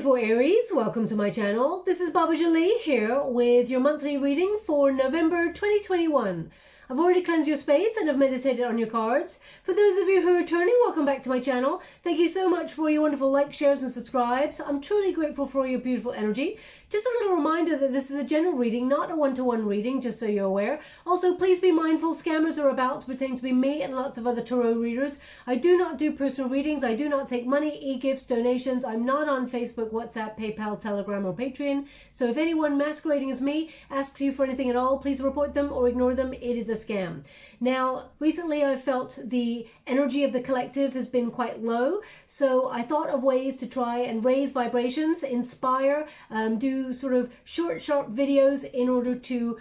beautiful Aries, welcome to my channel. This is Baba Jolie here with your monthly reading for November 2021. I've already cleansed your space and have meditated on your cards. For those of you who are returning, welcome back to my channel. Thank you so much for your wonderful likes, shares and subscribes. I'm truly grateful for your beautiful energy. Just a little reminder that this is a general reading, not a one-to-one reading, just so you're aware. Also, please be mindful, scammers are about to pretend to be me and lots of other tarot readers. I do not do personal readings. I do not take money, e-gifts, donations. I'm not on Facebook, WhatsApp, PayPal, Telegram or Patreon. So if anyone masquerading as me asks you for anything at all, please report them or ignore them. It is a scam. Now, recently I've felt the energy of the collective has been quite low, so I thought of ways to try and raise vibrations, inspire, do sort of short, sharp videos in order to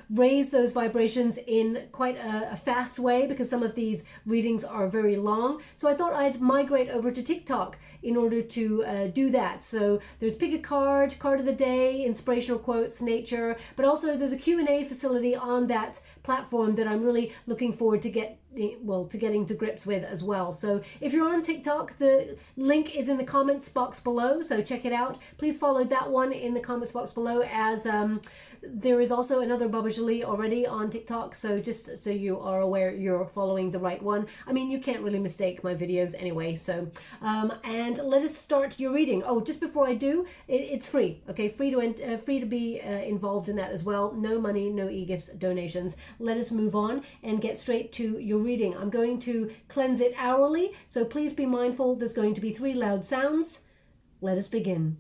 raise those vibrations in quite a fast way, because some of these readings are very long. So I thought I'd migrate over to TikTok in order to do that. So there's pick a card, card of the day, inspirational quotes, nature, but also there's a Q&A facility on that platform that I'm really looking forward to getting to grips with as well. So if you're on TikTok, the link is in the comments box below, so check it out. Please follow that one in the comments box below, as there is also another Baba Jolie already on TikTok, so just so you are aware you're following the right one. I mean, you can't really mistake my videos anyway. So and let us start your reading. Oh, just before I do, it's free, okay? Free to be involved in that as well. No money, no e-gifts, donations. Let us move on and get straight to your reading. I'm going to cleanse it hourly, so please be mindful. There's going to be 3 loud sounds. Let us begin.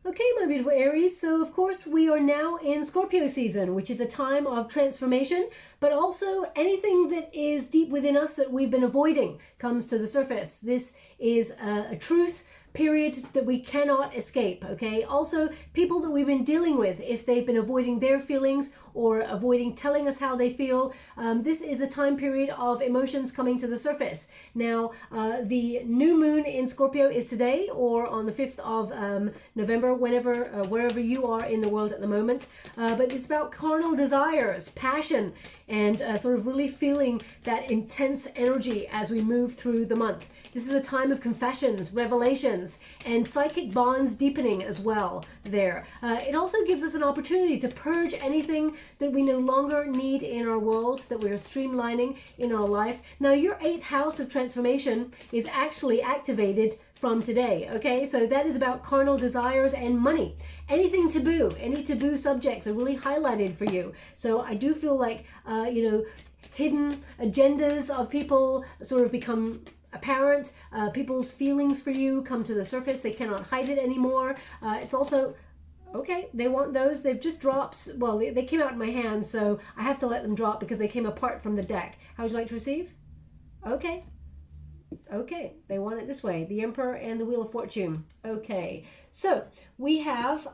Okay, my beautiful Aries, so of course we are now in Scorpio season, which is a time of transformation, but also anything that is deep within us that we've been avoiding comes to the surface. This is a truth period that we cannot escape, okay? Also, people that we've been dealing with, if they've been avoiding their feelings or avoiding telling us how they feel, this is a time period of emotions coming to the surface. Now, the new moon in Scorpio is today, or on the 5th of November, wherever you are in the world at the moment. But it's about carnal desires, passion, and sort of really feeling that intense energy as we move through the month. This is a time of confessions, revelations, and psychic bonds deepening as well there. It also gives us an opportunity to purge anything that we no longer need in our world, that we are streamlining in our life. Now, your 8th house of transformation is actually activated from today, okay? So that is about carnal desires and money. Anything taboo, any taboo subjects are really highlighted for you. So I do feel like, hidden agendas of people sort of become apparent. People's feelings for you come to the surface. They cannot hide it anymore. It's also, okay, they want those. They've just dropped. Well, they came out in my hand, so I have to let them drop because they came apart from the deck. How would you like to receive? Okay. Okay, they want it this way. The Emperor and the Wheel of Fortune. Okay, so we have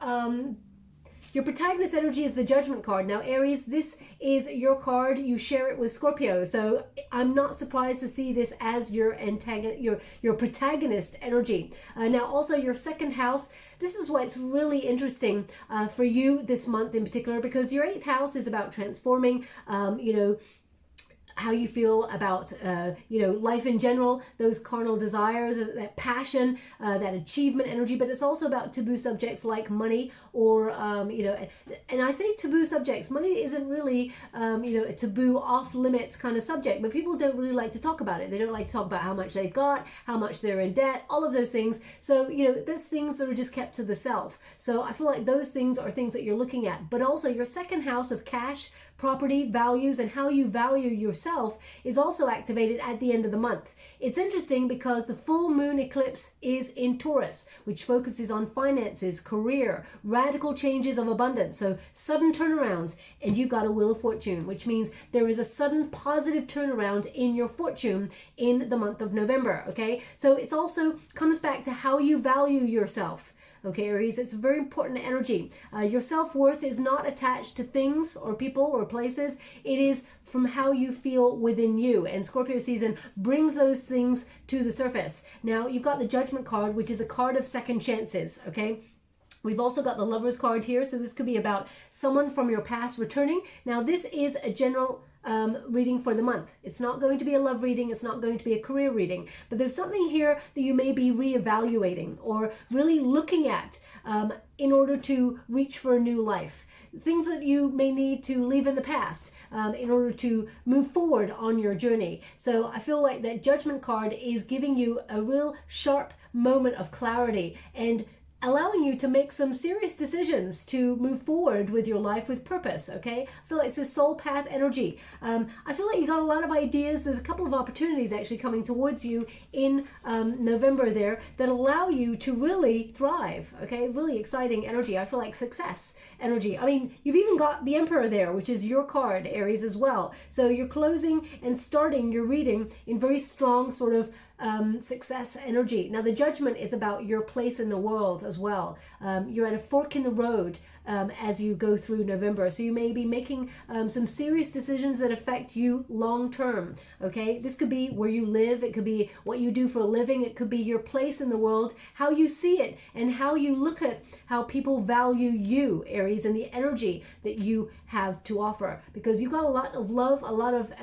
your protagonist energy is the Judgment card. Now, Aries, this is your card. You share it with Scorpio. So I'm not surprised to see this as your antagonist, your protagonist energy. Now, also your 2nd house. This is what's really interesting for you this month in particular, because your 8th house is about transforming, how you feel about, life in general, those carnal desires, that passion, that achievement energy, but it's also about taboo subjects like money or, and I say taboo subjects. Money isn't really, a taboo off limits kind of subject, but people don't really like to talk about it. They don't like to talk about how much they've got, how much they're in debt, all of those things. So, there's things that are just kept to the self. So I feel like those things are things that you're looking at, but also your 2nd house of cash, property, values, and how you value yourself is also activated at the end of the month. It's interesting because the full moon eclipse is in Taurus, which focuses on finances, career, radical changes of abundance, so sudden turnarounds, and you've got a Wheel of Fortune, which means there is a sudden positive turnaround in your fortune in the month of November, okay? So it's also comes back to how you value yourself. Okay, Aries, it's a very important energy. Your self-worth is not attached to things or people or places. It is from how you feel within you, and Scorpio season brings those things to the surface. Now, you've got the Judgment card, which is a card of second chances, okay? We've also got the Lovers card here, so this could be about someone from your past returning. Now, this is a general reading for the month. It's not going to be a love reading, it's not going to be a career reading, but there's something here that you may be reevaluating or really looking at in order to reach for a new life. Things that you may need to leave in the past in order to move forward on your journey. So I feel like that Judgment card is giving you a real sharp moment of clarity and allowing you to make some serious decisions to move forward with your life with purpose, okay? I feel like it's a soul path energy. I feel like you got a lot of ideas. There's a couple of opportunities actually coming towards you in November there that allow you to really thrive, okay? Really exciting energy. I feel like success energy. I mean, you've even got the Emperor there, which is your card, Aries, as well. So you're closing and starting your reading in very strong sort of success energy. Now, the Judgment is about your place in the world as well. You're at a fork in the road as you go through November. So you may be making some serious decisions that affect you long term. Okay, this could be where you live, it could be what you do for a living, it could be your place in the world, how you see it, and how you look at how people value you, Aries, and the energy that you have to offer. Because you've got a lot of love, a lot of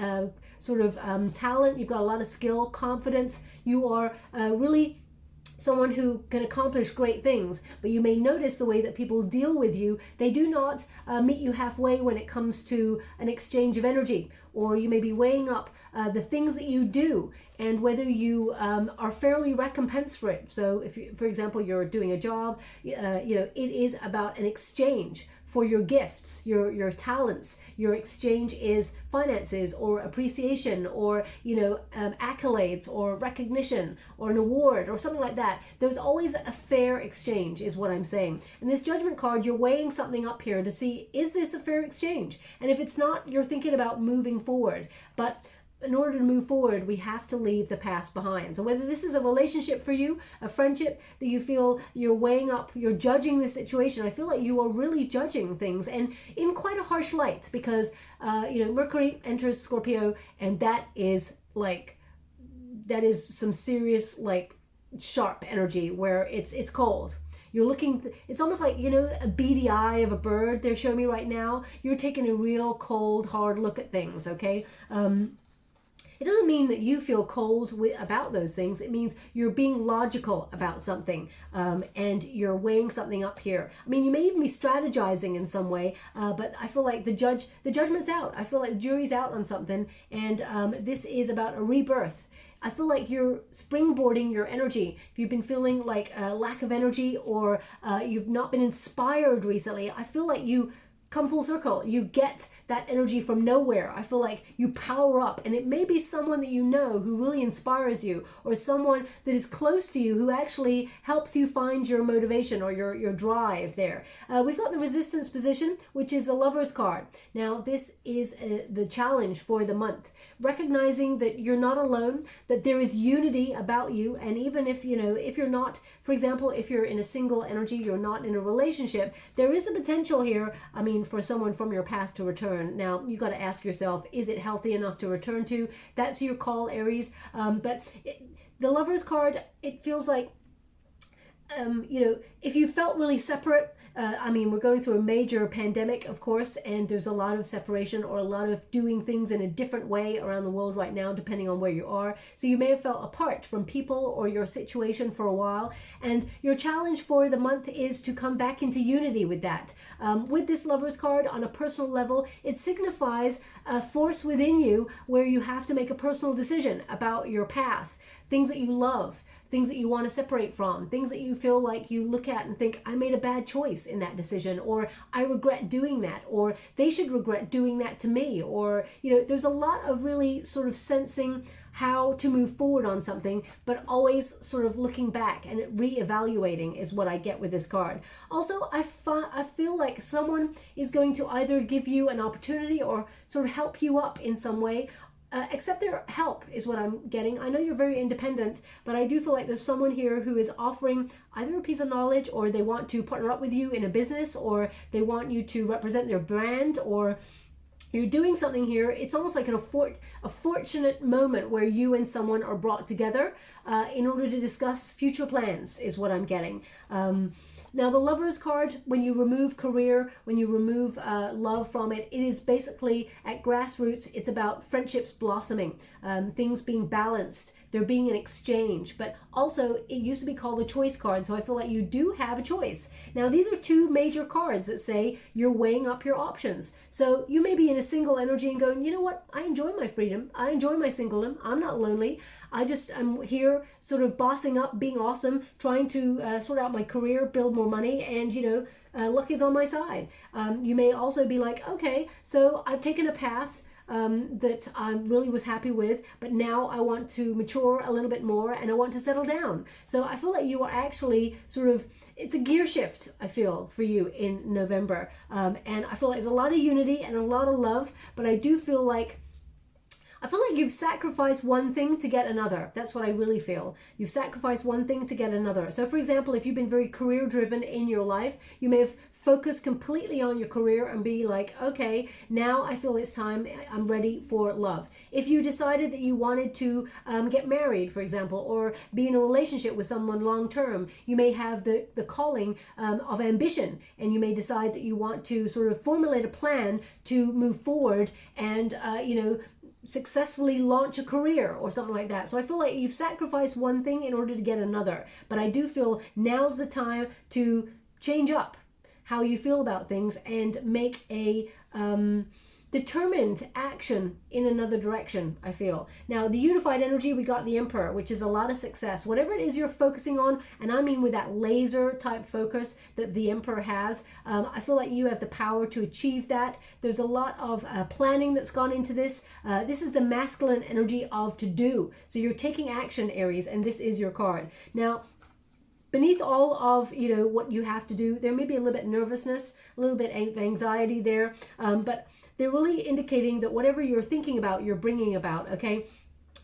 talent, you've got a lot of skill, confidence. You are really someone who can accomplish great things, but you may notice the way that people deal with you. They do not meet you halfway when it comes to an exchange of energy, or you may be weighing up the things that you do and whether you are fairly recompensed for it. So if you, for example, you're doing a job, it is about an exchange for your gifts, your talents. Your exchange is finances or appreciation or accolades or recognition or an award or something like that. There's always a fair exchange is what I'm saying. And this Judgment card, you're weighing something up here to see, is this a fair exchange? And if it's not, you're thinking about moving forward. But in order to move forward, we have to leave the past behind. So whether this is a relationship for you, a friendship that you feel you're weighing up, you're judging the situation, I feel like you are really judging things and in quite a harsh light because, Mercury enters Scorpio, and that is some serious, sharp energy where it's cold. You're looking, it's almost like, a beady eye of a bird they're showing me right now. You're taking a real cold, hard look at things, okay? It doesn't mean that you feel cold about those things. It means you're being logical about something and you're weighing something up here. I mean, you may even be strategizing in some way, but I feel like the judgment's out. I feel like the jury's out on something, and this is about a rebirth. I feel like you're springboarding your energy. If you've been feeling like a lack of energy or you've not been inspired recently, I feel like you come full circle. You get that energy from nowhere. I feel like you power up, and it may be someone that you know who really inspires you, or someone that is close to you who actually helps you find your motivation or your drive there. We've got the Resistance position, which is the Lover's card. Now, this is the challenge for the month. Recognizing that you're not alone, that there is unity about you, and even if you're not, for example, if you're in a single energy, you're not in a relationship, there is a potential here, for someone from your past to return. Now, you got to ask yourself, is it healthy enough to return to? That's your call, Aries. The Lover's card, it feels like, if you felt really separate, we're going through a major pandemic, of course, and there's a lot of separation or a lot of doing things in a different way around the world right now, depending on where you are. So you may have felt apart from people or your situation for a while, and your challenge for the month is to come back into unity with that. With this Lover's card, on a personal level, it signifies a force within you where you have to make a personal decision about your path, things that you love, things that you want to separate from, things that you feel like you look at and think, I made a bad choice in that decision, or I regret doing that, or they should regret doing that to me, or, there's a lot of really sort of sensing how to move forward on something, but always sort of looking back and re-evaluating is what I get with this card. Also, I feel like someone is going to either give you an opportunity or sort of help you up in some way, accept their help is what I'm getting. I know you're very independent, but I do feel like there's someone here who is offering either a piece of knowledge, or they want to partner up with you in a business, or they want you to represent their brand, or you're doing something here. It's almost like a fortunate moment where you and someone are brought together in order to discuss future plans is what I'm getting. Now the Lovers card, when you remove career, when you remove love from it, it is basically at grassroots, it's about friendships blossoming, things being balanced, there being an exchange. But also it used to be called a choice card, so I feel like you do have a choice. Now these are two major cards that say you're weighing up your options. So you may be in a single energy and going, you know what, I enjoy my freedom, I enjoy my singledom, I'm not lonely, I'm here sort of bossing up, being awesome, trying to sort out my career, build more money, and you know, luck is on my side. You may also be like, okay, so I've taken a path that I really was happy with, but now I want to mature a little bit more and I want to settle down. So I feel like you are actually sort of, it's a gear shift, I feel, for you in November. And I feel like there's a lot of unity and a lot of love, but I do feel like you've sacrificed one thing to get another. That's what I really feel. You've sacrificed one thing to get another. So for example, if you've been very career driven in your life, you may have focused completely on your career and be like, okay, now I feel it's time, I'm ready for love. If you decided that you wanted to get married, for example, or be in a relationship with someone long term, you may have the calling of ambition, and you may decide that you want to sort of formulate a plan to move forward and, you know, successfully launch a career or something like that. So I feel like you've sacrificed one thing in order to get another, but I do feel now's the time to change up how you feel about things and make a determined action in another direction, I feel. Now, the unified energy, we got the Emperor, which is a lot of success. Whatever it is you're focusing on, and I mean with that laser type focus that the Emperor has, I feel like you have the power to achieve that. There's a lot of planning that's gone into this. This is the masculine energy of to do. So you're taking action, Aries, and this is your card. Now, beneath all of, you know, what you have to do, there may be a little bit of nervousness, a little bit of anxiety there, but they're really indicating that whatever you're thinking about, you're bringing about, okay?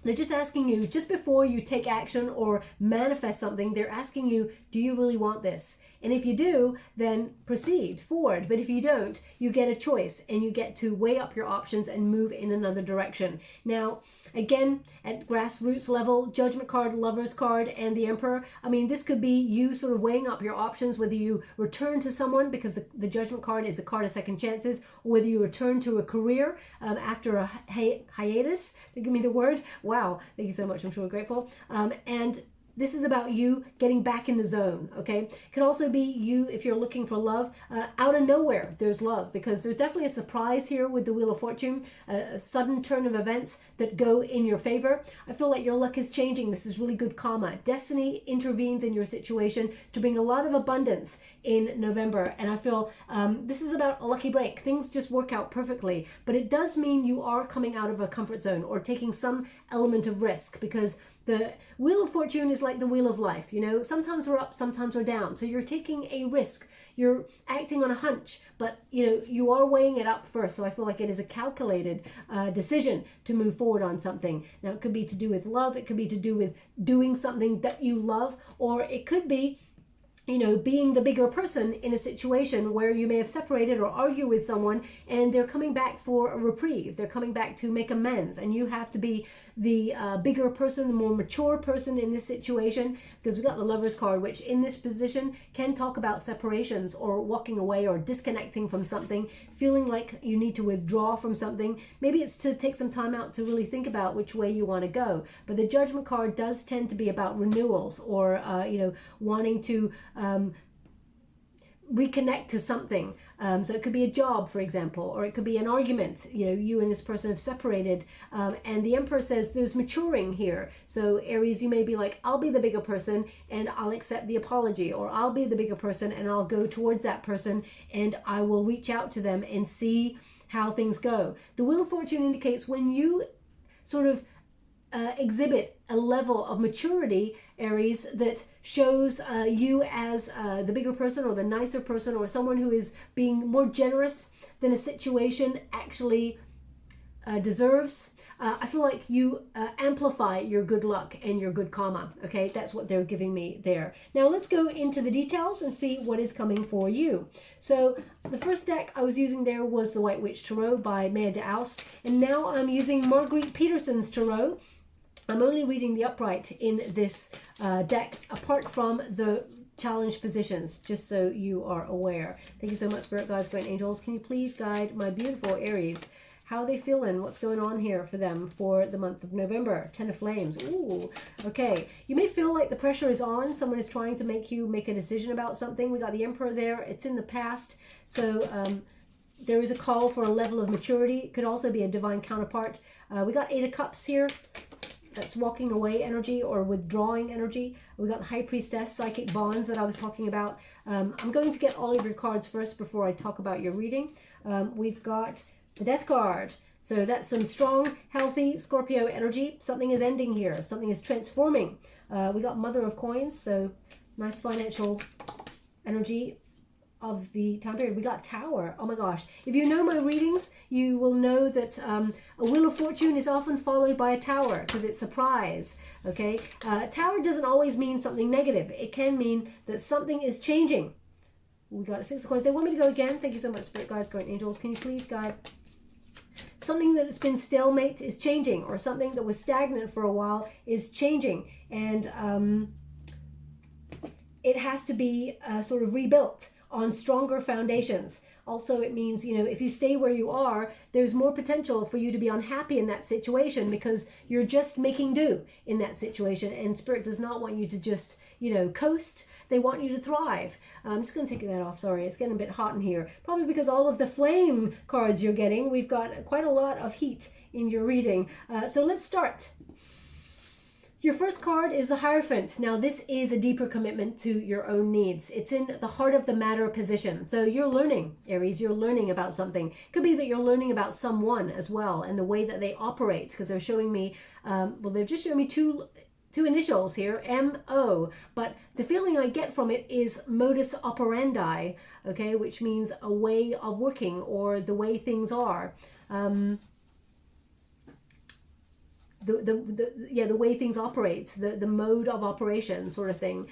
They're just asking you, just before you take action or manifest something, they're asking you, do you really want this? And if you do, then proceed forward. But if you don't, you get a choice and you get to weigh up your options and move in another direction. Now, again, at grassroots level, Judgment card, Lovers card, and the Emperor, I mean, this could be you sort of weighing up your options, whether you return to someone, because the Judgment card is a card of second chances, or whether you return to a career after a hiatus. Give me the word. Wow, thank you so much. I'm sure grateful. And this is about you getting back in the zone, okay? It could also be you, if you're looking for love, out of nowhere, there's love, because there's definitely a surprise here with the Wheel of Fortune, a sudden turn of events that go in your favor. I feel like your luck is changing. This is really good karma. Destiny intervenes in your situation to bring a lot of abundance in November, and I feel this is about a lucky break. Things just work out perfectly, but it does mean you are coming out of a comfort zone or taking some element of risk, because the Wheel of Fortune is like the wheel of life, you know, sometimes we're up, sometimes we're down. So you're taking a risk, you're acting on a hunch, but you know, you are weighing it up first. So I feel like it is a calculated decision to move forward on something. Now it could be to do with love, it could be to do with doing something that you love, or it could be, you know, being the bigger person in a situation where you may have separated or argue with someone and they're coming back for a reprieve. They're coming back to make amends, and you have to be the bigger person, the more mature person in this situation, because we got the Lovers card, which in this position can talk about separations or walking away or disconnecting from something, feeling like you need to withdraw from something. Maybe it's to take some time out to really think about which way you want to go. But the Judgment card does tend to be about renewals, or you know, wanting to reconnect to something. So it could be a job, for example, or it could be an argument. You know, you and this person have separated, and the Emperor says there's maturing here. So Aries, you may be like, I'll be the bigger person and I'll accept the apology, or I'll be the bigger person and I'll go towards that person and I will reach out to them and see how things go. The Wheel of Fortune indicates when you sort of exhibit a level of maturity, Aries, that shows you as the bigger person or the nicer person, or someone who is being more generous than a situation actually deserves. I feel like you amplify your good luck and your good karma. Okay, that's what they're giving me there. Now let's go into the details and see what is coming for you. So the first deck I was using there was the White Witch Tarot by Maya de Aust, and now I'm using Marguerite Peterson's Tarot. I'm only reading the upright in this deck, apart from the challenge positions, just so you are aware. Thank you so much, Spirit Guides, Great Angels. Can you please guide my beautiful Aries? How are they feeling? What's going on here for them for the month of November? Ten of Flames. Ooh, okay. You may feel like the pressure is on. Someone is trying to make you make a decision about something. We got the Emperor there. It's in the past. So there is a call for a level of maturity. It could also be a divine counterpart. We got Eight of Cups here. That's walking away energy or withdrawing energy. We got the High Priestess, psychic bonds that I was talking about. I'm going to get all of your cards first before I talk about your reading. We've got the Death card. So that's some strong, healthy Scorpio energy. Something is ending here. Something is transforming. We got Mother of Coins. So nice financial energy of the time period. We got Tower. Oh my gosh. If you know my readings, you will know that a Wheel of Fortune is often followed by a Tower because it's surprise. Okay. Tower doesn't always mean something negative. It can mean that something is changing. We got a Six of Coins. They want me to go again. Thank you so much, Spirit Guides, Great Angels. Can you please guide? Something that has been stalemate is changing, or something that was stagnant for a while is changing, and it has to be sort of rebuilt on stronger foundations. Also, it means, you know, if you stay where you are, there's more potential for you to be unhappy in that situation because you're just making do in that situation, and Spirit does not want you to just, you know, coast. They want you to thrive. I'm just going to take that off. Sorry, it's getting a bit hot in here. Probably because all of the flame cards you're getting, we've got quite a lot of heat in your reading. So let's start. Your first card is the Hierophant. Now, this is a deeper commitment to your own needs. It's in the heart of the matter position. So you're learning, Aries, you're learning about something. Could be that you're learning about someone as well and the way that they operate, because they're showing me, well, they've just shown me two initials here, M-O, but the feeling I get from it is modus operandi, okay, which means a way of working or the way things are. The way things operate, the mode of operation sort of thing.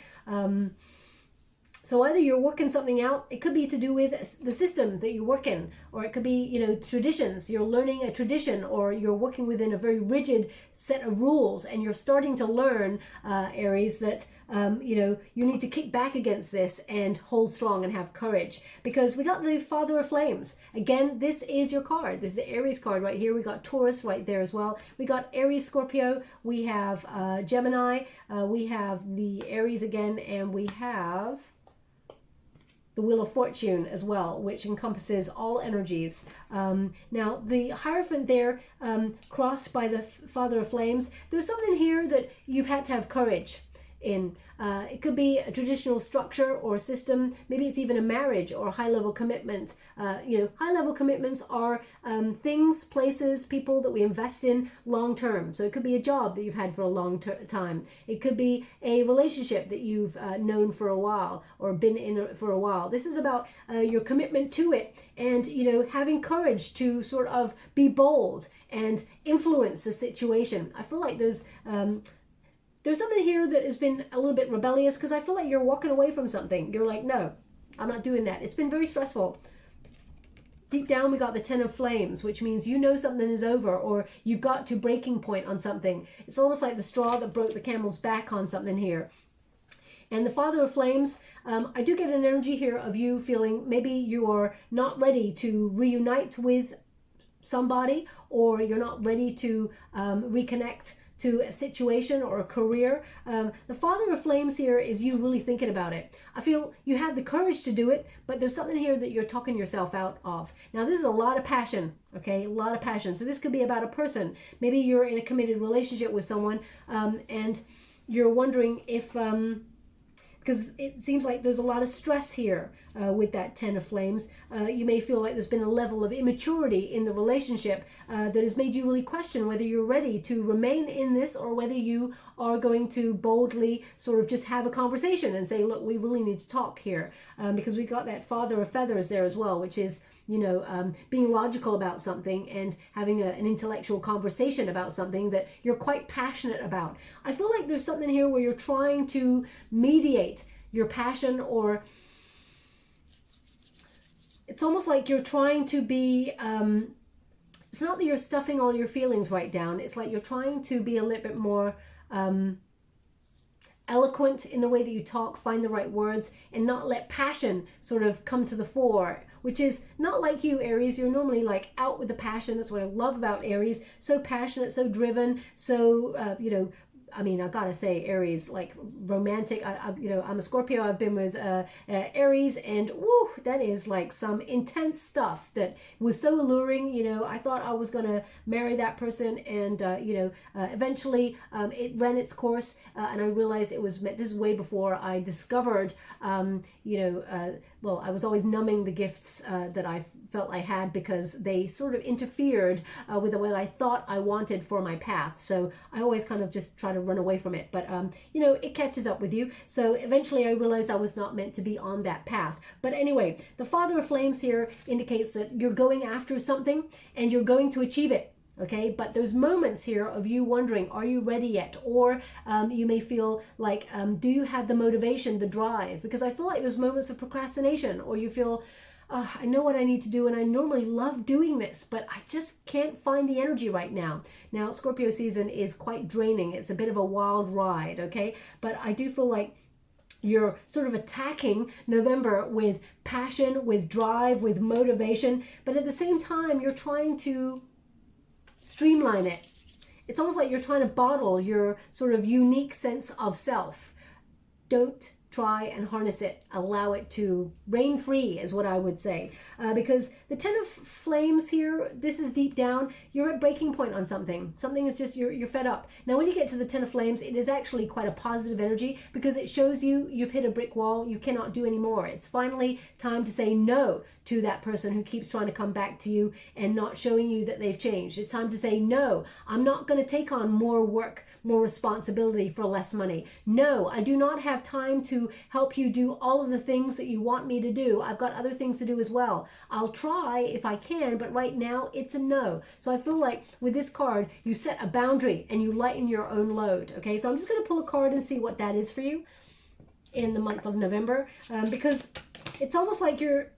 So either you're working something out, it could be to do with the system that you work in, or it could be, you know, traditions. You're learning a tradition, or you're working within a very rigid set of rules, and you're starting to learn, Aries, that, you know, you need to kick back against this and hold strong and have courage. Because we got the Father of Flames. Again, this is your card. This is the Aries card right here. We got Taurus right there as well. We got Aries, Scorpio. We have Gemini. We have the Aries again, and we have the Wheel of Fortune as well, which encompasses all energies. Now, the Hierophant there, crossed by the Father of Flames, there's something here that you've had to have courage in. It could be a traditional structure or system. Maybe it's even a marriage or a high-level commitment. You know, high-level commitments are things, places, people that we invest in long-term. So it could be a job that you've had for a long time. It could be a relationship that you've known for a while or been in for a while. This is about your commitment to it and, you know, having courage to sort of be bold and influence the situation. I feel like there's something here that has been a little bit rebellious, because I feel like you're walking away from something. You're like, no, I'm not doing that. It's been very stressful. Deep down, we got the Ten of Flames, which means you know something is over, or you've got to breaking point on something. It's almost like the straw that broke the camel's back on something here. And the Father of Flames, I do get an energy here of you feeling maybe you are not ready to reunite with somebody, or you're not ready to reconnect to a situation or a career. The Father of Flames here is you really thinking about it. I feel you have the courage to do it, but there's something here that you're talking yourself out of. Now, this is a lot of passion, okay? A lot of passion. So this could be about a person. Maybe you're in a committed relationship with someone, and you're wondering if, because it seems like there's a lot of stress here with that Ten of Flames. You may feel like there's been a level of immaturity in the relationship that has made you really question whether you're ready to remain in this, or whether you are going to boldly sort of just have a conversation and say, look, we really need to talk here. Because we got that Father of Feathers there as well, which is you know, being logical about something and having an intellectual conversation about something that you're quite passionate about. I feel like there's something here where you're trying to mediate your passion, or it's almost like you're trying to be, it's not that you're stuffing all your feelings right down. It's like you're trying to be a little bit more eloquent in the way that you talk, find the right words, and not let passion sort of come to the fore, which is not like you, Aries. You're normally like out with the passion. That's what I love about Aries. So passionate, so driven, so, you know, I mean, I gotta say, Aries, like romantic. You know, I'm a Scorpio. I've been with Aries, and woo, that is like some intense stuff that was so alluring. You know, I thought I was gonna marry that person, and you know, eventually it ran its course, and I realized it was meant. This is way before I discovered, you know, well, I was always numbing the gifts that I felt I had, because they sort of interfered with what I thought I wanted for my path. So I always kind of just try to run away from it. But, you know, it catches up with you. So eventually I realized I was not meant to be on that path. But anyway, the Father of Flames here indicates that you're going after something and you're going to achieve it. Okay, but there's moments here of you wondering, are you ready yet? Or you may feel like, do you have the motivation, the drive? Because I feel like there's moments of procrastination, or you feel, I know what I need to do, and I normally love doing this, but I just can't find the energy right now. Now, Scorpio season is quite draining. It's a bit of a wild ride, okay? But I do feel like you're sort of attacking November with passion, with drive, with motivation, but at the same time, you're trying to streamline it. It's almost like you're trying to bottle your sort of unique sense of self. Don't try and harness it. Allow it to reign free is what I would say. Because the Ten of Flames here, this is deep down, you're at breaking point on something. Something is just, you're fed up. Now when you get to the Ten of Flames, it is actually quite a positive energy, because it shows you you've hit a brick wall, you cannot do anymore. It's finally time to say no to that person who keeps trying to come back to you and not showing you that they've changed. It's time to say, no, I'm not going to take on more work, more responsibility for less money. No, I do not have time to help you do all of the things that you want me to do. I've got other things to do as well. I'll try if I can, but right now it's a no. So I feel like with this card, you set a boundary and you lighten your own load. Okay, so I'm just going to pull a card and see what that is for you in the month of November, because it's almost like you're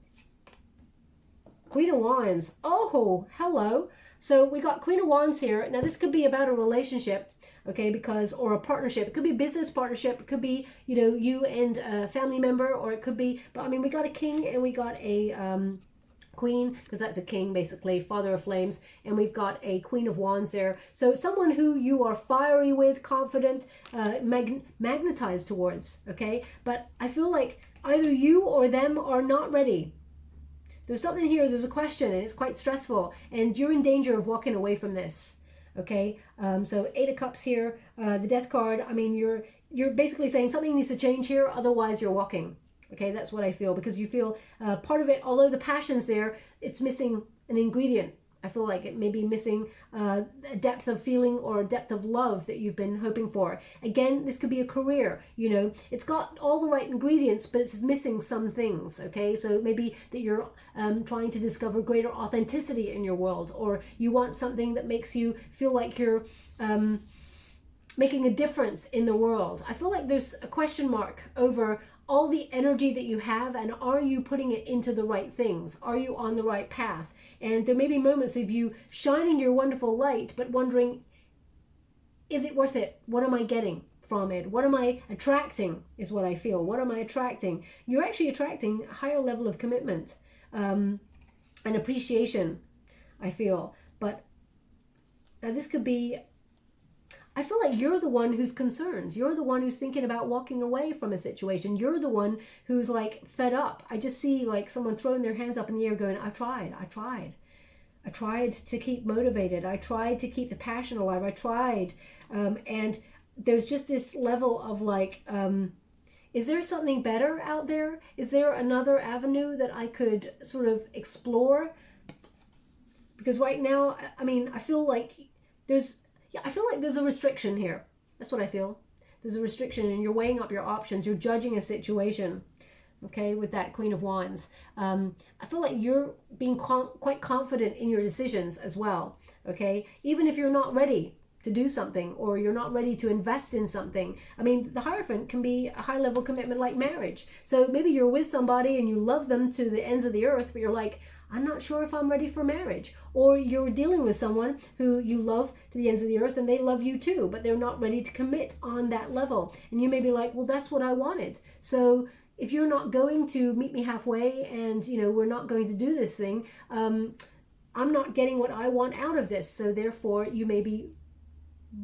Queen of Wands. Oh, hello. So we got Queen of Wands here. Now this could be about a relationship, okay, because, or a partnership. It could be a business partnership. It could be, you know, you and a family member, or it could be, but I mean, we got a king and we got a queen, because that's a king basically, Father of Flames, and we've got a Queen of Wands there. So someone who you are fiery with, confident, magnetized towards, okay? But I feel like either you or them are not ready. There's something here, there's a question, and it's quite stressful, and you're in danger of walking away from this, okay? So Eight of Cups here, the Death card, I mean, you're basically saying something needs to change here, otherwise you're walking, okay? That's what I feel, because you feel part of it, although the passion's there, it's missing an ingredient. I feel like it may be missing a depth of feeling or a depth of love that you've been hoping for. Again, this could be a career, you know, it's got all the right ingredients, but it's missing some things, okay? So maybe that you're trying to discover greater authenticity in your world, or you want something that makes you feel like you're making a difference in the world. I feel like there's a question mark over all the energy that you have, and are you putting it into the right things? Are you on the right path? And there may be moments of you shining your wonderful light, but wondering, is it worth it? What am I getting from it? What am I attracting is what I feel. What am I attracting? You're actually attracting a higher level of commitment and appreciation, I feel. But now this could be, I feel like you're the one who's concerned. You're the one who's thinking about walking away from a situation. You're the one who's like fed up. I just see like someone throwing their hands up in the air going, I tried to keep motivated. I tried to keep the passion alive. I tried. And there's just this level of like, is there something better out there? Is there another avenue that I could sort of explore? Because right now, I mean, I feel like there's a restriction here. That's what I feel. There's a restriction, and you're weighing up your options. You're judging a situation. okay, with that Queen of Wands. I feel like you're being quite confident in your decisions as well, okay? Even if you're not ready to do something, or you're not ready to invest in something. I mean, the Hierophant can be a high level commitment like marriage. So maybe you're with somebody and you love them to the ends of the earth, but you're like, I'm not sure if I'm ready for marriage. Or you're dealing with someone who you love to the ends of the earth and they love you too, but they're not ready to commit on that level. And you may be like, well, that's what I wanted. So if you're not going to meet me halfway and, you know, we're not going to do this thing, I'm not getting what I want out of this. So therefore, you may be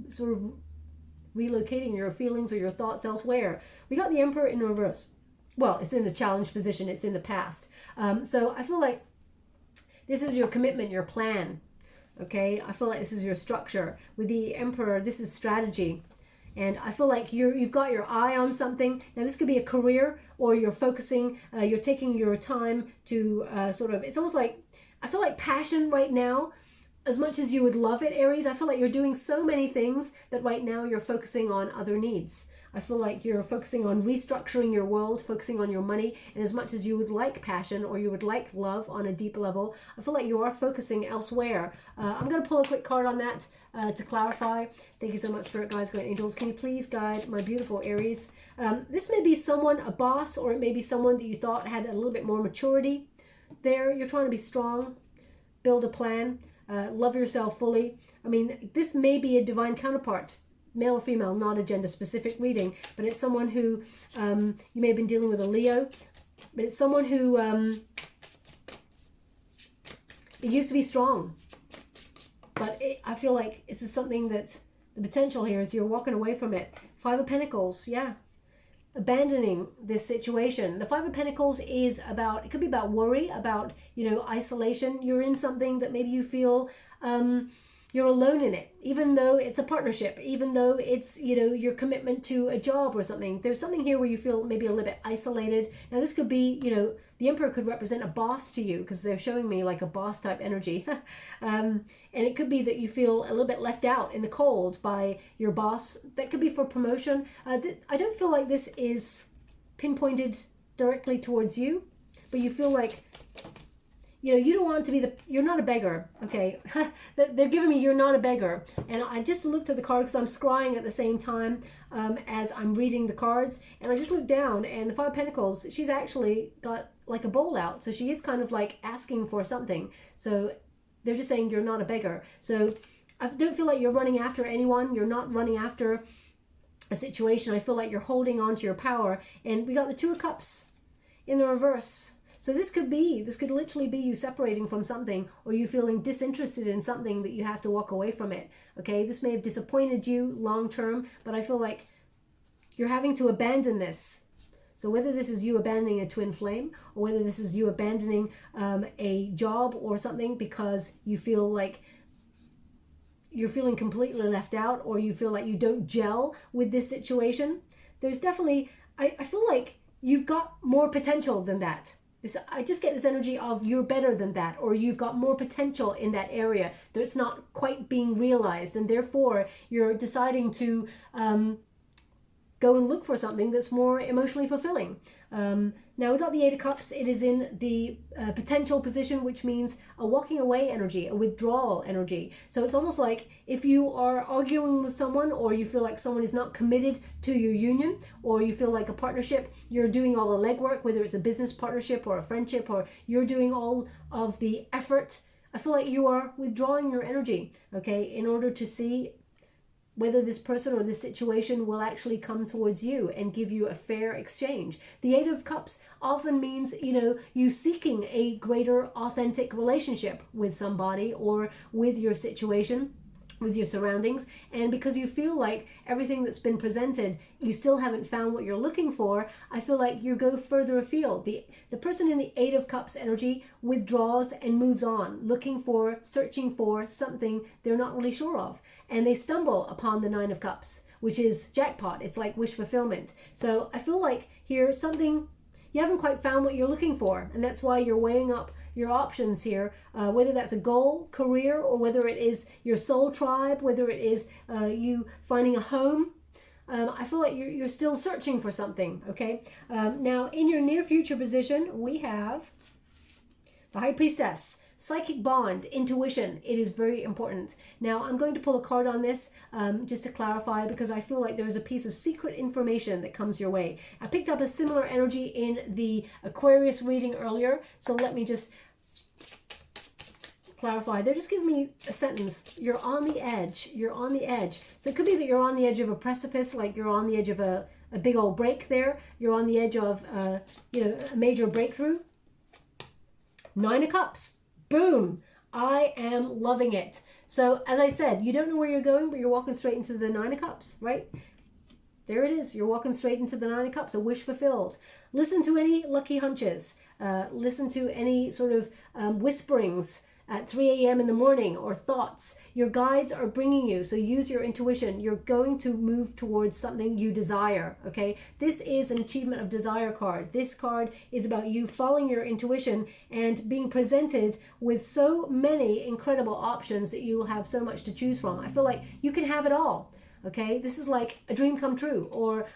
sort of relocating your feelings or your thoughts elsewhere. We got the Emperor in reverse. Well, it's in the challenge position. It's in the past. So I feel like this is your commitment, your plan. Okay, I feel like this is your structure. With the Emperor, this is strategy. And I feel like you've got your eye on something. Now, this could be a career, or you're focusing, you're taking your time to sort of, it's almost like, I feel like passion right now, as much as you would love it, Aries, I feel like you're doing so many things that right now you're focusing on other needs. I feel like you're focusing on restructuring your world, focusing on your money, and as much as you would like passion or you would like love on a deep level, I feel like you are focusing elsewhere. I'm going to pull a quick card on that to clarify. Thank you so much, Spirit Guides, Great Angels. Can you please guide my beautiful Aries? This may be someone, a boss, or it may be someone that you thought had a little bit more maturity there. You're trying to be strong, build a plan. Love yourself fully. I mean, this may be a divine counterpart, male or female, not a gender specific reading, but it's someone who you may have been dealing with a Leo, but it's someone who it used to be strong, but I feel like this is something that the potential here is you're walking away from it. Five of Pentacles, yeah. Abandoning this situation. The Five of Pentacles is about, it could be about worry, about, you know, isolation. You're in something that maybe you feel you're alone in it, even though it's a partnership, even though it's, you know, your commitment to a job or something. There's something here where you feel maybe a little bit isolated. Now this could be, you know, the Emperor could represent a boss to you, because they're showing me like a boss type energy. And it could be that you feel a little bit left out in the cold by your boss. That could be for promotion. I don't feel like this is pinpointed directly towards you, but you feel like, you know, you don't want to be you're not a beggar, okay? They're giving me you're not a beggar. And I just looked at the card because I'm scrying at the same time as I'm reading the cards. And I just looked down, and the Five of Pentacles, she's actually got like a bowl out. So she is kind of like asking for something. So they're just saying you're not a beggar. So I don't feel like you're running after anyone. You're not running after a situation. I feel like you're holding on to your power. And we got the Two of Cups in the reverse. So this could literally be you separating from something, or you feeling disinterested in something that you have to walk away from it. Okay, this may have disappointed you long term, but I feel like you're having to abandon this. So whether this is you abandoning a twin flame, or whether this is you abandoning a job or something because you feel like you're feeling completely left out, or you feel like you don't gel with this situation, there's definitely, I feel like you've got more potential than that. I just get this energy of you're better than that, or you've got more potential in that area that's not quite being realized, and therefore you're deciding to go and look for something that's more emotionally fulfilling. Now we got the Eight of Cups. It is in the potential position, which means a walking away energy, a withdrawal energy. So it's almost like if you are arguing with someone, or you feel like someone is not committed to your union, or you feel like a partnership, you're doing all the legwork, whether it's a business partnership or a friendship, or you're doing all of the effort. I feel like you are withdrawing your energy, okay, in order to see whether this person or this situation will actually come towards you and give you a fair exchange. The Eight of Cups often means, you know, you seeking a greater authentic relationship with somebody or with your situation, with your surroundings, and because you feel like everything that's been presented, you still haven't found what you're looking for, I feel like you go further afield. The person in the Eight of Cups energy withdraws and moves on, looking for, searching for something they're not really sure of, and they stumble upon the Nine of Cups, which is jackpot. It's like wish fulfillment. So I feel like here something, you haven't quite found what you're looking for, and that's why you're weighing up your options here, whether that's a goal, career, or whether it is your soul tribe, whether it is you finding a home. I feel like you're still searching for something, okay? Now, in your near future position, we have the High Priestess. Psychic bond, intuition, it is very important. Now, I'm going to pull a card on this just to clarify, because I feel like there's a piece of secret information that comes your way. I picked up a similar energy in the Aquarius reading earlier, so let me just clarify. They're just giving me a sentence. You're on the edge. You're on the edge. So it could be that you're on the edge of a precipice, like you're on the edge of a big old break there. You're on the edge of, you know, a major breakthrough. 9 of Cups. Boom. I am loving it. So as I said, you don't know where you're going, but you're walking straight into the 9 of Cups, right? There it is. You're walking straight into the 9 of Cups, a wish fulfilled. Listen to any lucky hunches. Listen to any sort of whisperings at 3 a.m. in the morning, or thoughts. Your guides are bringing you, so use your intuition. You're going to move towards something you desire, okay? This is an achievement of desire card. This card is about you following your intuition and being presented with so many incredible options that you will have so much to choose from. I feel like you can have it all, okay? This is like a dream come true, or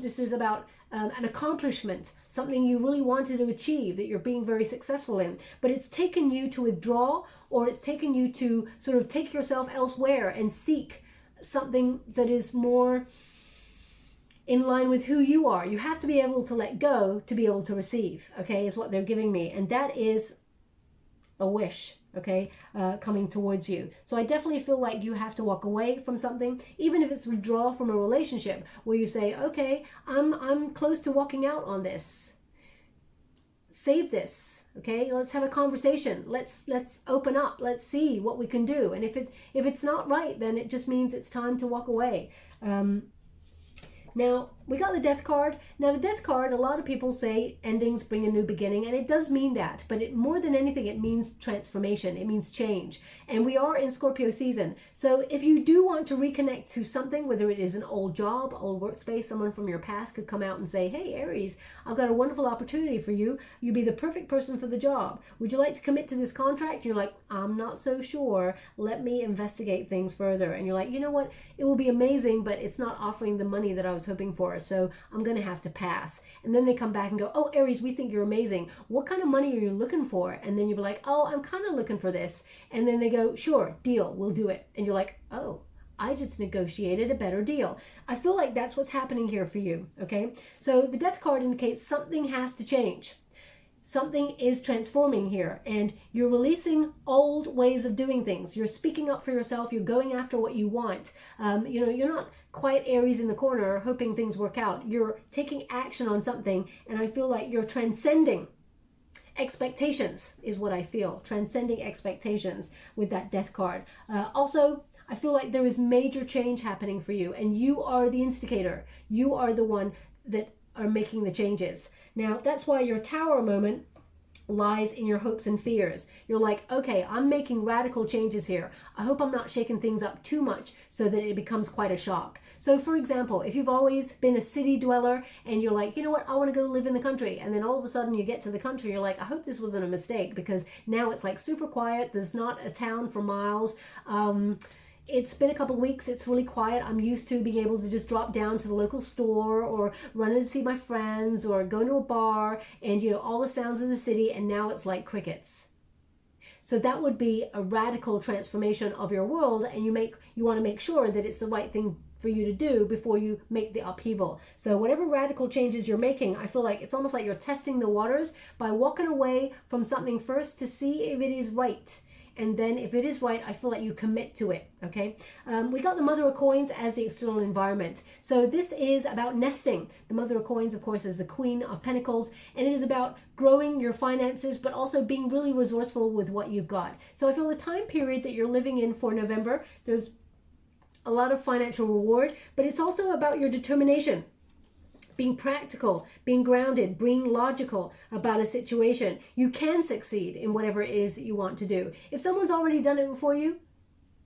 this is about an accomplishment, something you really wanted to achieve that you're being very successful in, but it's taken you to withdraw, or it's taken you to sort of take yourself elsewhere and seek something that is more in line with who you are. You have to be able to let go to be able to receive, okay, is what they're giving me. And that is a wish, okay, coming towards you. So I definitely feel like you have to walk away from something, even if it's withdraw from a relationship where you say, okay, I'm close to walking out on this. Save this, okay? Let's have a conversation. Let's open up. Let's see what we can do. And if it's not right, then it just means it's time to walk away. Now, we got the Death card. Now, the Death card, a lot of people say endings bring a new beginning, and it does mean that. But it, more than anything, it means transformation. It means change. And we are in Scorpio season. So if you do want to reconnect to something, whether it is an old job, old workspace, someone from your past could come out and say, hey, Aries, I've got a wonderful opportunity for you. You'd be the perfect person for the job. Would you like to commit to this contract? And you're like, I'm not so sure. Let me investigate things further. And you're like, you know what? It will be amazing, but it's not offering the money that I was hoping for. So I'm going to have to pass. And then they come back and go, oh, Aries, we think you're amazing. What kind of money are you looking for? And then you'll be like, oh, I'm kind of looking for this. And then they go, sure, deal, we'll do it. And you're like, oh, I just negotiated a better deal. I feel like that's what's happening here for you, okay? So the Death card indicates something has to change. Something is transforming here, and you're releasing old ways of doing things. You're speaking up for yourself. You're going after what you want. You know, you're not quiet Aries in the corner hoping things work out. You're taking action on something, and I feel like you're transcending expectations is what I feel. Transcending expectations with that Death card. Also, I feel like there is major change happening for you, and you are the instigator. You are the one that are making the changes. Now, that's why your Tower moment lies in your hopes and fears. You're like, okay, I'm making radical changes here. I hope I'm not shaking things up too much so that it becomes quite a shock. So for example, if you've always been a city dweller and you're like, you know what, I want to go live in the country. And then all of a sudden you get to the country, you're like, I hope this wasn't a mistake, because now it's like super quiet. There's not a town for miles. It's been a couple of weeks, it's really quiet. I'm used to being able to just drop down to the local store or run in to see my friends or go to a bar and, you know, all the sounds of the city, and now it's like crickets. So that would be a radical transformation of your world, and you want to make sure that it's the right thing for you to do before you make the upheaval. So whatever radical changes you're making, I feel like it's almost like you're testing the waters by walking away from something first to see if it is right. And then if it is right, I feel like you commit to it, okay? We got the Mother of Coins as the external environment. So this is about nesting. The Mother of Coins, of course, is the Queen of Pentacles, and it is about growing your finances, but also being really resourceful with what you've got. So I feel the time period that you're living in for November, there's a lot of financial reward, but it's also about your determination. Being practical, being grounded, being logical about a situation. You can succeed in whatever it is that you want to do. If someone's already done it before you,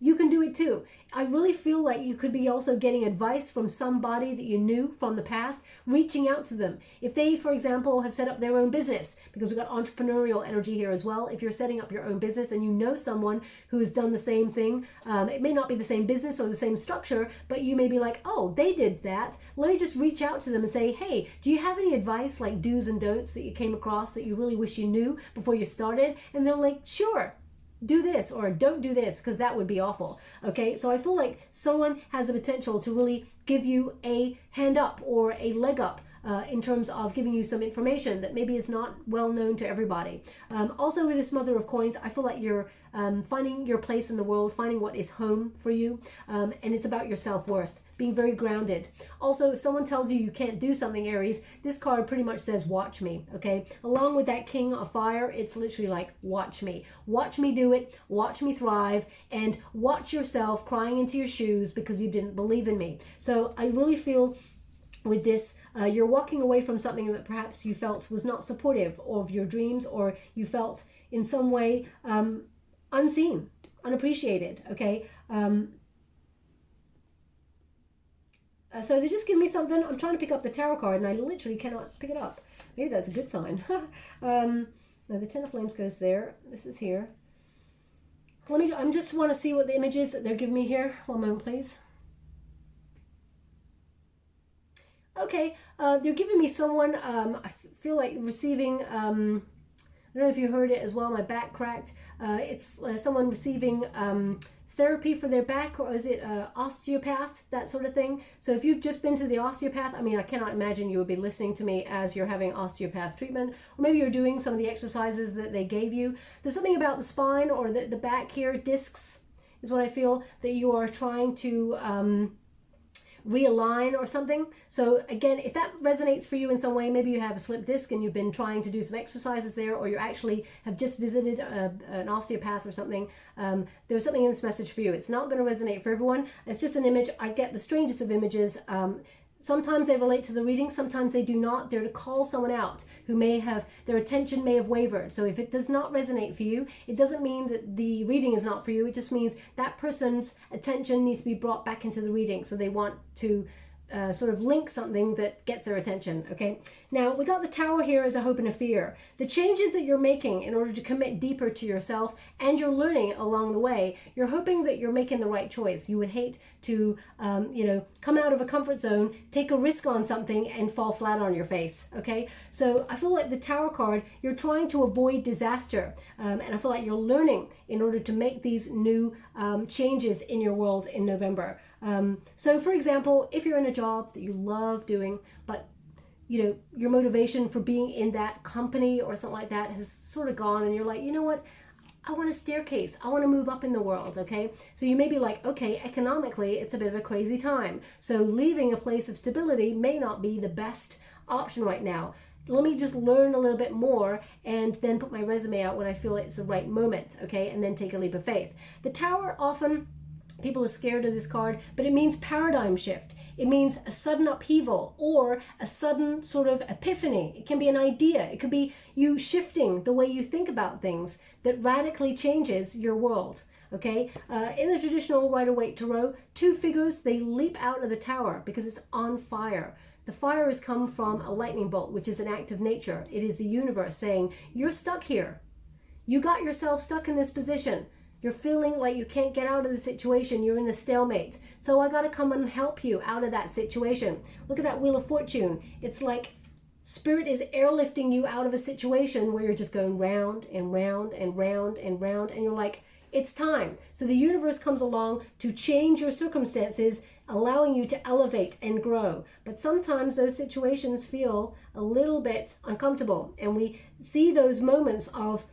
you can do it too. I really feel like you could be also getting advice from somebody that you knew from the past, reaching out to them. If they, for example, have set up their own business, because we've got entrepreneurial energy here as well. If you're setting up your own business and you know someone who has done the same thing, it may not be the same business or the same structure, but you may be like, oh, they did that. Let me just reach out to them and say, hey, do you have any advice, like do's and don'ts that you came across that you really wish you knew before you started? And they're like, sure. Do this or don't do this, because that would be awful. Okay, so I feel like someone has the potential to really give you a hand up or a leg up in terms of giving you some information that maybe is not well known to everybody. Also with this Mother of Coins, I feel like you're finding your place in the world, finding what is home for you, and it's about your self-worth, being very grounded. Also, if someone tells you you can't do something, Aries, this card pretty much says, watch me, okay? Along with that King of Fire, it's literally like, watch me. Watch me do it, watch me thrive, and watch yourself crying into your shoes because you didn't believe in me. So I really feel with this, you're walking away from something that perhaps you felt was not supportive of your dreams, or you felt in some way unseen, unappreciated, okay? So they just give me something. I'm trying to pick up the tarot card and I literally cannot pick it up. Maybe that's a good sign. No, the Ten of Flames goes there. This is here. I just want to see what the image is that they're giving me here. One moment, please. Okay, they're giving me someone, I feel like receiving, I don't know if you heard it as well, my back cracked. It's someone receiving therapy for their back, or is it osteopath, that sort of thing. So if you've just been to the osteopath, I mean, I cannot imagine you would be listening to me as you're having osteopath treatment, or maybe you're doing some of the exercises that they gave you. There's something about the spine or the back here, discs is what I feel, that you are trying to realign or something. So again, if that resonates for you in some way, maybe you have a slip disc and you've been trying to do some exercises there, or you actually have just visited an osteopath or something, there's something in this message for you. It's not going to resonate for everyone. It's just an image. I get the strangest of images. Sometimes they relate to the reading, sometimes they do not. They're to call someone out who may have, their attention may have wavered. So if it does not resonate for you, it doesn't mean that the reading is not for you. It just means that person's attention needs to be brought back into the reading. So they want to sort of link something that gets their attention, okay? Now, we got the Tower here as a hope and a fear. The changes that you're making in order to commit deeper to yourself, and you're learning along the way, you're hoping that you're making the right choice. You would hate to, you know, come out of a comfort zone, take a risk on something, and fall flat on your face, okay? So I feel like the Tower card, you're trying to avoid disaster, and I feel like you're learning in order to make these new changes in your world in November. So for example, if you're in a job that you love doing, but you know, your motivation for being in that company or something like that has sort of gone, and you're like, you know what, I want a staircase, I want to move up in the world, okay? So you may be like, okay, economically, it's a bit of a crazy time. So leaving a place of stability may not be the best option right now. Let me just learn a little bit more and then put my resume out when I feel it's the right moment, okay? And then take a leap of faith. The Tower, often people are scared of this card, but it means paradigm shift. It means a sudden upheaval or a sudden sort of epiphany. It can be an idea. It could be you shifting the way you think about things that radically changes your world. Okay, in the traditional Rider-Waite Tarot, two figures, they leap out of the Tower because it's on fire. The fire has come from a lightning bolt, which is an act of nature. It is the universe saying, you're stuck here. You got yourself stuck in this position. You're feeling like you can't get out of the situation. You're in a stalemate. So I got to come and help you out of that situation. Look at that Wheel of Fortune. It's like Spirit is airlifting you out of a situation where you're just going round and round and round and round. And you're like, it's time. So the universe comes along to change your circumstances, allowing you to elevate and grow. But sometimes those situations feel a little bit uncomfortable. And we see those moments of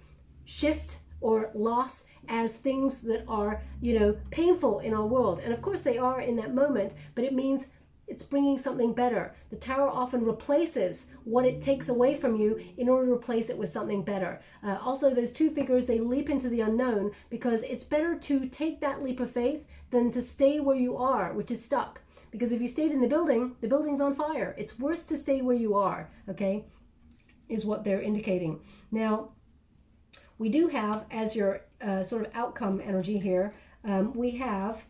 shift or loss as things that are, you know, painful in our world. And of course they are in that moment, but it means it's bringing something better. The Tower often replaces what it takes away from you in order to replace it with something better. Also, those two figures, they leap into the unknown because it's better to take that leap of faith than to stay where you are, which is stuck. Because if you stayed in the building's on fire. It's worse to stay where you are, okay, is what they're indicating. Now, we do have, as your sort of outcome energy here, we have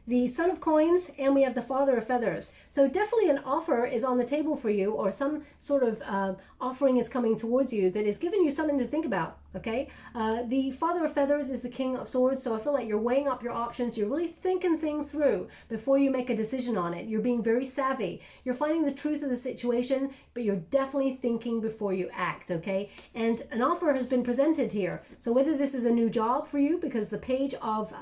the Son of Coins, and we have the Father of Feathers. So definitely an offer is on the table for you, or some sort of offering is coming towards you that is giving you something to think about, okay? The Father of Feathers is the King of Swords, so I feel like you're weighing up your options. You're really thinking things through before you make a decision on it. You're being very savvy. You're finding the truth of the situation, but you're definitely thinking before you act, okay? And an offer has been presented here. So whether this is a new job for you, because the Page of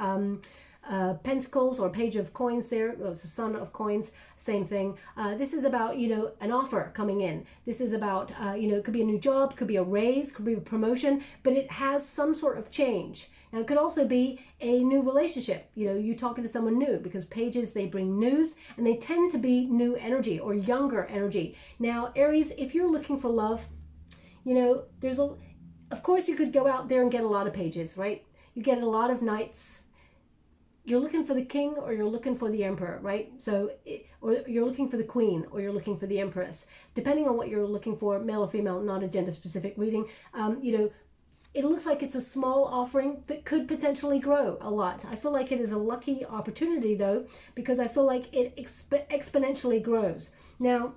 Pentacles or Page of Coins there, well, it's the Son of Coins, same thing. This is about, you know, an offer coming in. This is about, you know, it could be a new job, could be a raise, could be a promotion, but it has some sort of change. Now, it could also be a new relationship, you know, you talking to someone new, because pages, they bring news, and they tend to be new energy or younger energy. Now, Aries, if you're looking for love, you know, of course you could go out there and get a lot of pages, right? You get a lot of knights. You're looking for the king, or you're looking for the emperor, right? So, or you're looking for the queen, or you're looking for the empress. Depending on what you're looking for, male or female, not a gender-specific reading. You know, it looks like it's a small offering that could potentially grow a lot. I feel like it is a lucky opportunity, though, because I feel like it exponentially grows. Now,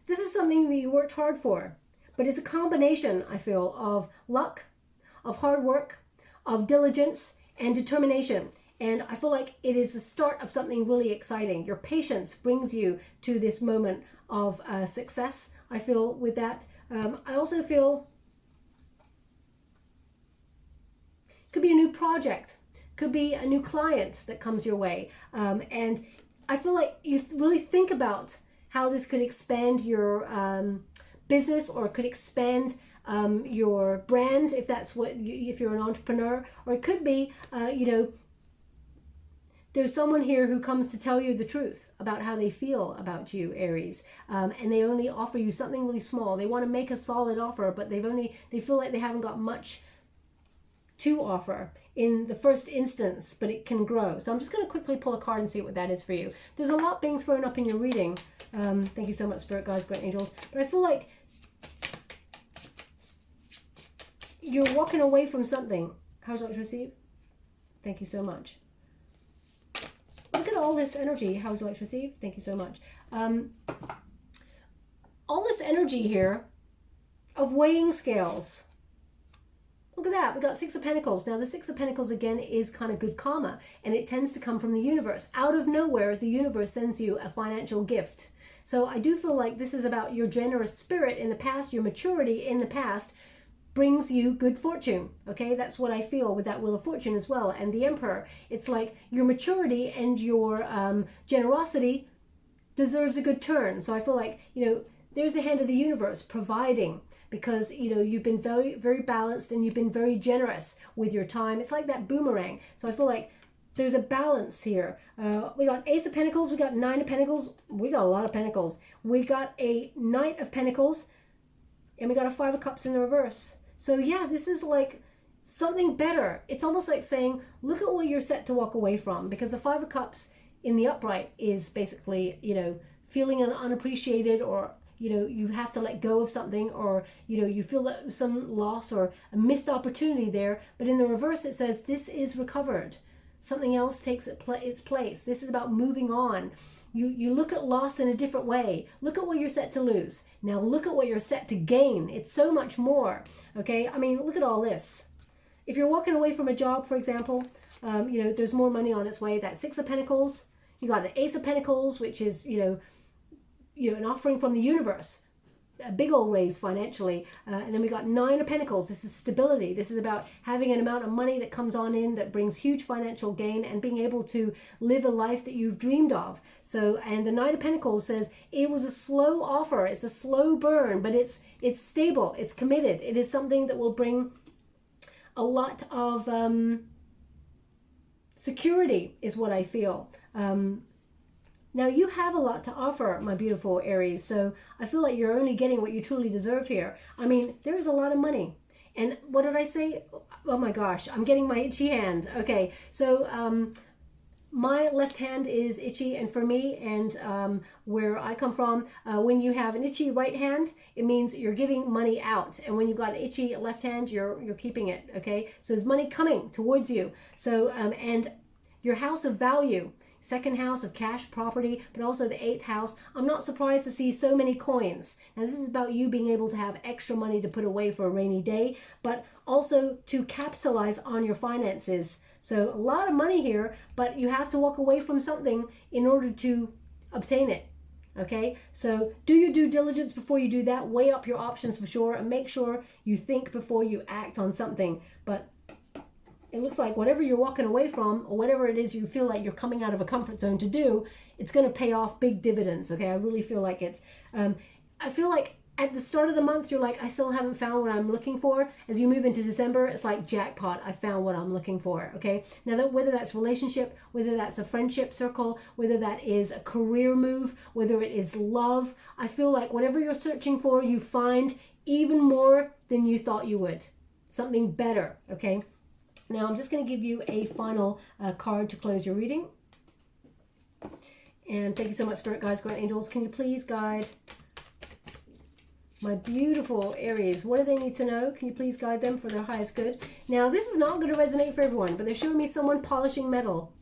this is something that you worked hard for, but it's a combination, I feel, of luck, of hard work, of diligence, and determination. And I feel like it is the start of something really exciting. Your patience brings you to this moment of success, I feel, with that. I also feel could be a new project, could be a new client that comes your way. And I feel like you really think about how this could expand your business, or could expand your brand, if that's what if you're an entrepreneur. Or it could be you know, there's someone here who comes to tell you the truth about how they feel about you, Aries, and they only offer you something really small. They want to make a solid offer, but they feel like they haven't got much to offer in the first instance, but it can grow. So I'm just going to quickly pull a card and see what that is for you. There's a lot being thrown up in your reading. Thank you so much, Spirit Guides, Great Angels. But I feel like you're walking away from something. How would you like to receive? Thank you so much. Look at all this energy. How would you like to receive? Thank you so much. All this energy here of weighing scales. Look at that. We got Six of Pentacles. Now, the Six of Pentacles, again, is kind of good karma, and it tends to come from the universe. Out of nowhere, the universe sends you a financial gift. So I do feel like this is about your generous spirit in the past, your maturity in the past, brings you good fortune. Okay, that's what I feel with that Wheel of Fortune as well. And the Emperor, it's like your maturity and your generosity deserves a good turn. So I feel like, you know, there's the hand of the universe providing, because, you know, you've been very, very balanced, and you've been very generous with your time. It's like that boomerang. So I feel like there's a balance here. We got Ace of Pentacles, we got Nine of Pentacles, we got a lot of Pentacles. We got a Knight of Pentacles, and we got a Five of Cups in the reverse. So yeah, this is like something better. It's almost like saying, look at what you're set to walk away from, because the Five of Cups in the upright is basically, you know, feeling unappreciated, or, you know, you have to let go of something, or, you know, you feel that some loss or a missed opportunity there. But in the reverse, it says this is recovered. Something else takes its place. This is about moving on. You look at loss in a different way. Look at what you're set to lose. Now look at what you're set to gain. It's so much more. Okay, I mean, look at all this. If you're walking away from a job, for example, you know, there's more money on its way. That Six of Pentacles. You got an Ace of Pentacles, which is, you know, an offering from the universe. A big old raise financially. And then we got Nine of Pentacles. This is stability. This is about having an amount of money that comes on in that brings huge financial gain, and being able to live a life that you've dreamed of. So, and the Knight of Pentacles says it was a slow offer. It's a slow burn, but it's stable. It's committed. It is something that will bring a lot of security, is what I feel. Now, you have a lot to offer, my beautiful Aries, so I feel like you're only getting what you truly deserve here. I mean, there is a lot of money. And what did I say? Oh my gosh, I'm getting my itchy hand. Okay, so my left hand is itchy, and for me and where I come from, when you have an itchy right hand, it means you're giving money out, and when you've got an itchy left hand, you're keeping it. Okay, so there's money coming towards you. So and your house of value, second house of cash, property, but also the eighth house. I'm not surprised to see so many coins. Now this is about you being able to have extra money to put away for a rainy day, but also to capitalize on your finances. So a lot of money here, but you have to walk away from something in order to obtain it. Okay, so do your due diligence before you do that. Weigh up your options for sure, and make sure you think before you act on something. But it looks like whatever you're walking away from, or whatever it is you feel like you're coming out of a comfort zone to do, it's going to pay off big dividends. Okay, I really feel like it's I feel like at the start of the month, you're like, I still haven't found what I'm looking for. As you move into December, it's like jackpot, I found what I'm looking for. Okay, now that whether that's relationship, whether that's a friendship circle, whether that is a career move, whether it is love, I feel like whatever you're searching for, you find even more than you thought you would. Something better. Okay, now I'm just going to give you a final card to close your reading. And thank you so much, Spirit Guides, Guardian Angels. Can you please guide my beautiful Aries? What do they need to know? Can you please guide them for their highest good? Now, this is not going to resonate for everyone, but they're showing me someone polishing metal.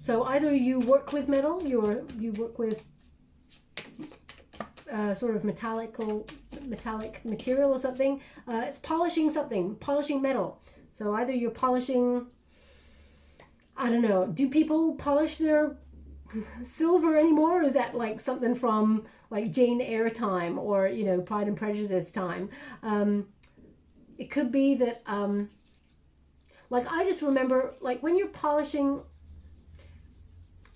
So either you work with metal, you work with sort of metallic material or something. It's polishing something, polishing metal. So either you're polishing, I don't know, do people polish their silver anymore, or is that like something from like Jane Eyre time, or you know, Pride and Prejudice time? It could be that like I just remember like when you're polishing,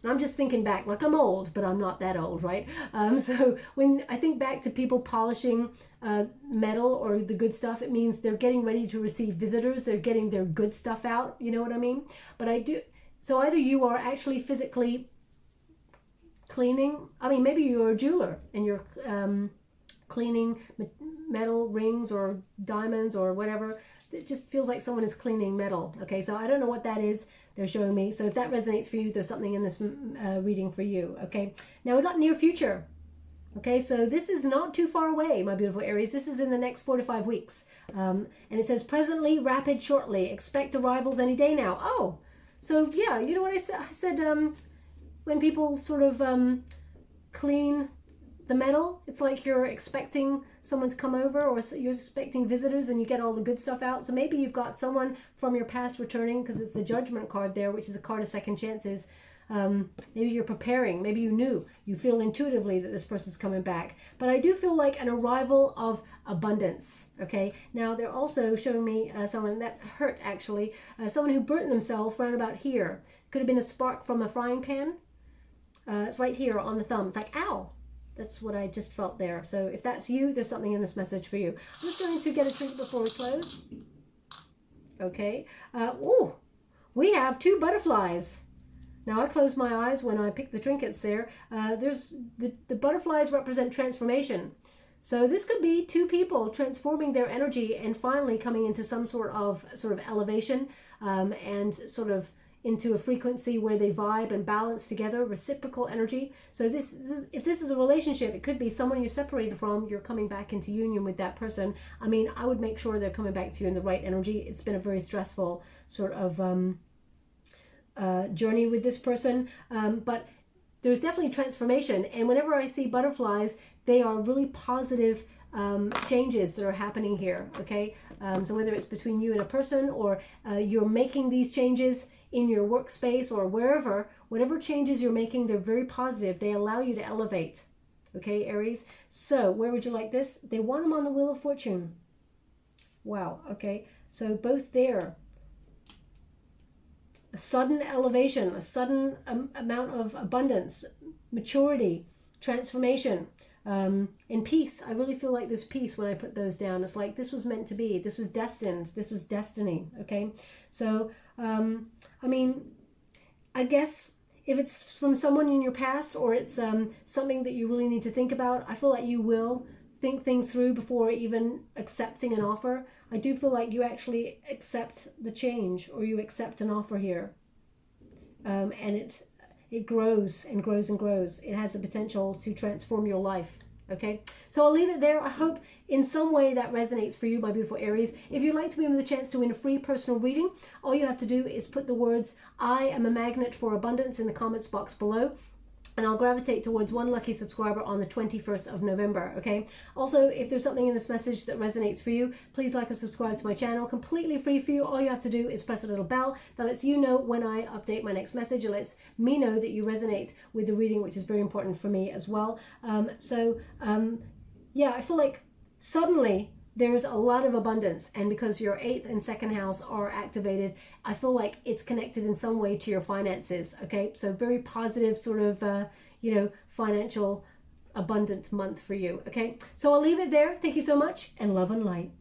and I'm just thinking back, like I'm old, but I'm not that old, right? So when I think back to people polishing metal or the good stuff, it means they're getting ready to receive visitors, they're getting their good stuff out, you know what I mean? But I do, so either you are actually physically cleaning, I mean, maybe you're a jeweler and you're cleaning metal rings or diamonds or whatever. It just feels like someone is cleaning metal. Okay, so I don't know what that is they're showing me. So if that resonates for you, there's something in this reading for you. Okay, now we got near future. Okay, so this is not too far away, my beautiful Aries. This is in the next 4 to 5 weeks. And it says presently, rapid, shortly. Expect arrivals any day now. Oh, so yeah, you know what I said? I said when people sort of clean the metal, it's like you're expecting someone to come over, or you're expecting visitors, and you get all the good stuff out. So maybe you've got someone from your past returning, because it's the Judgment card there, which is a card of second chances. Maybe you're preparing, maybe you feel intuitively that this person's coming back. But I do feel like an arrival of abundance. Okay, now they're also showing me someone that hurt, actually, someone who burnt themselves right about here. Could have been a spark from a frying pan. It's right here on the thumb. It's like, ow. That's what I just felt there. So if that's you, there's something in this message for you. I'm just going to get a drink before we close. Okay. Oh, we have 2 butterflies. Now I close my eyes when I pick the trinkets there. There's the butterflies represent transformation. So this could be 2 people transforming their energy and finally coming into some sort of elevation and sort of into a frequency where they vibe and balance together, reciprocal energy. So if this is a relationship, it could be someone you're separated from, you're coming back into union with that person. I mean, I would make sure they're coming back to you in the right energy. It's been a very stressful sort of journey with this person, but there's definitely transformation. And whenever I see butterflies, they are really positive changes that are happening here. Okay, so whether it's between you and a person, or you're making these changes in your workspace or wherever, whatever changes you're making, they're very positive. They allow you to elevate. Okay, Aries. So where would you like this? They want them on the Wheel of Fortune. Wow. Okay, so both there. A sudden elevation, a sudden amount of abundance, maturity, transformation, and peace. I really feel like there's peace when I put those down. It's like this was meant to be. This was destined. This was destiny. Okay, so I mean, I guess if it's from someone in your past, or it's something that you really need to think about, I feel like you will think things through before even accepting an offer. I do feel like you actually accept the change, or you accept an offer here. and it grows and grows and grows. It has the potential to transform your life. Okay, so I'll leave it there. I hope in some way that resonates for you, my beautiful Aries. If you'd like to be with a chance to win a free personal reading, all you have to do is put the words "I am a magnet for abundance" in the comments box below, and I'll gravitate towards one lucky subscriber on the 21st of November, okay? Also, if there's something in this message that resonates for you, please like or subscribe to my channel. Completely free for you. All you have to do is press a little bell that lets you know when I update my next message. It lets me know that you resonate with the reading, which is very important for me as well. Yeah, I feel like suddenly there's a lot of abundance, and because your 8th and 2nd house are activated, I feel like it's connected in some way to your finances. Okay, so very positive sort of financial abundant month for you. Okay, so I'll leave it there. Thank you so much, and love and light.